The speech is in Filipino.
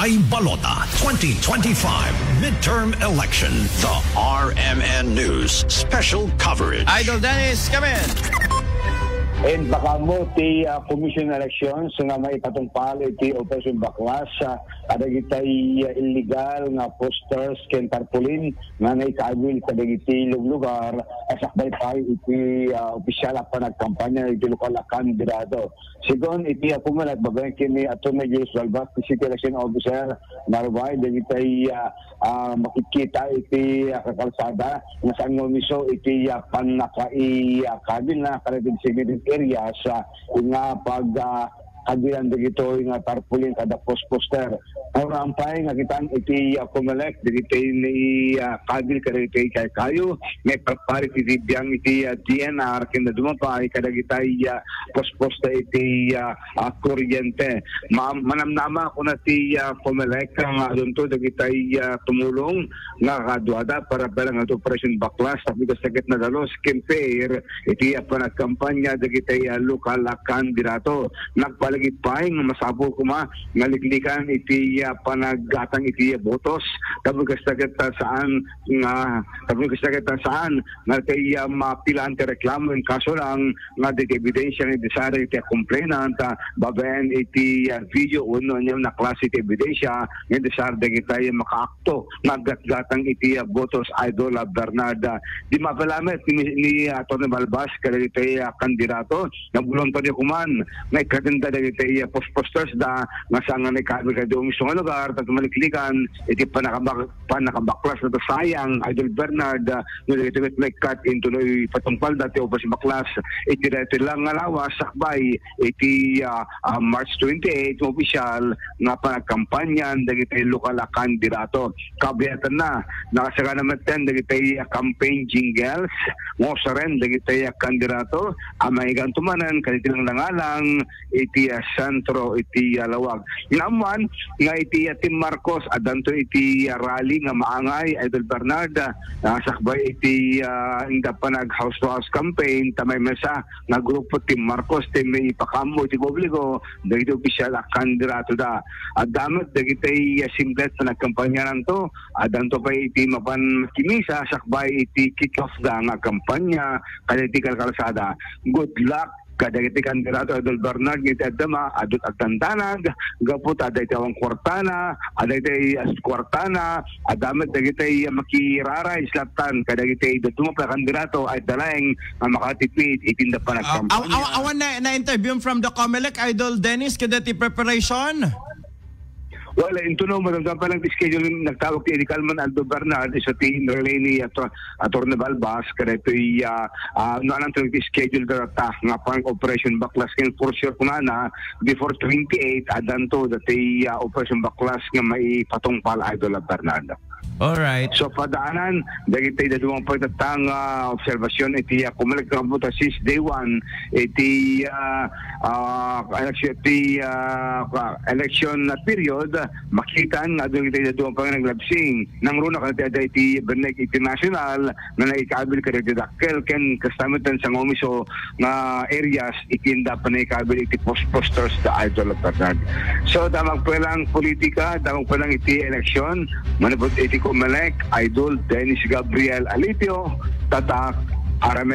Barangay Balota 2025 Midterm Election. The RMN News Special Coverage. Idol Dennis, come in. And baka mo ti commission elections nga may patungpal iti Operation Baklas ada gitay illegal nga posters ken tarpaulin nga naikabil kadagiti lugar asakbay pa iti opisyal pa nagkampanya iti lokal kandidato. Sigon iti pumalat babayan kini Atty. Julius Balbas, City Election Officer narway dagitay makikita iti kakalsada nga saan ngumiso iti pannakai kabil na karating significant area sa nga pag kabilang dito nga tarpaulin kada poster. Ang rampay nga kitaan iti Comelec dito ni kabil kada kay kayo may pagparit iti biyang iti DNR kina dumapay kada gitay poster iti kuryente. Manamnama ko na ti Comelec nga adunto dagitay tumulong nga kadwada para belang ato Operation Baklas tapi kasagit na dalos campaign iti panagkampanya dagitay lokal kandidato nagpalagit pa nga masabo kuma nga liklikan iti panaggatang iti botos tapos kasagit saan nga kay mapilan ti reklamo in kaso lang nga di ebidensya ni desire iti complainant babayan iti video uno niya na klase iti ebidensya nga desire dagitay makaakto naggatgatang iti botos Idol Bernarda di mapalamet ni Atty. Balbas kada iti kandidato nabulong pa niya kuman nga ikatenda dagitay posters da nga saan nga naikabil kada umisong lugar at maliklikan iti panakabaklas na sayang Idol Bernarda nga dagitay may cut into no patungpal dati Operation Baklas iti dati lang nga lawas sakbay iti March 28 opisyal nga panagkampanyan dagitay lokal kandidato kabiyatan na nakasaga naman dagitay campaign jingles mo sa ren dagitay kandidato amaigan tumanan kanitilang langalang iti sentro iti lawag inaman nga iti Tim Marcos adanto iti rally nga maangay Idol Bernarda sakbay iti inda pa nag house to house campaign tamay mesa nga grupo Tim Marcos may ipakamo iti publiko dagiti opisyal kandidato da adamot dagiti singlet na nagkampanya nanto adanto pa iti mapan kimisa sakbay iti kick off da nga kampanya kaditi kalsada good luck kadagiti kandidato Idol Bernard ngiti adama adut agtantanag gapot aday tawang kwartana aday tay kwartana adamet dagiti makirara islatan kadagiti dutuma pa kandidato ay dalaeng makatipid itinda pa nagkampanya. Awan na interview from the Comelec Idol Dennis kadati preparation. Well, ito no, matanggang pa lang schedule nagtawag ti Kalman Aldo Bernard isa ti relay ni Atty. Balbas kada ito'y naanang schedule data nga pang Operation Baklas ken for sure kunana before 28 adanto dati Operation Baklas nga may patungpal Idol Bernard. Alright. So padaanan dagiti daduang pagtatang obserbasyon iti Comelec nga since day 1 iti election period makitan nga dagiti daduang pang naglabsing nang runa kada iti Benek International na naikabil kada dakkel ken kastamitan sa ngomiso nga areas itinda pa naikabil iti posters da Idol Bernard. So damang pelang politika damang pelang iti election manipot iti Comelec Idol Dennis Gabriel Alitio Tatak RMN.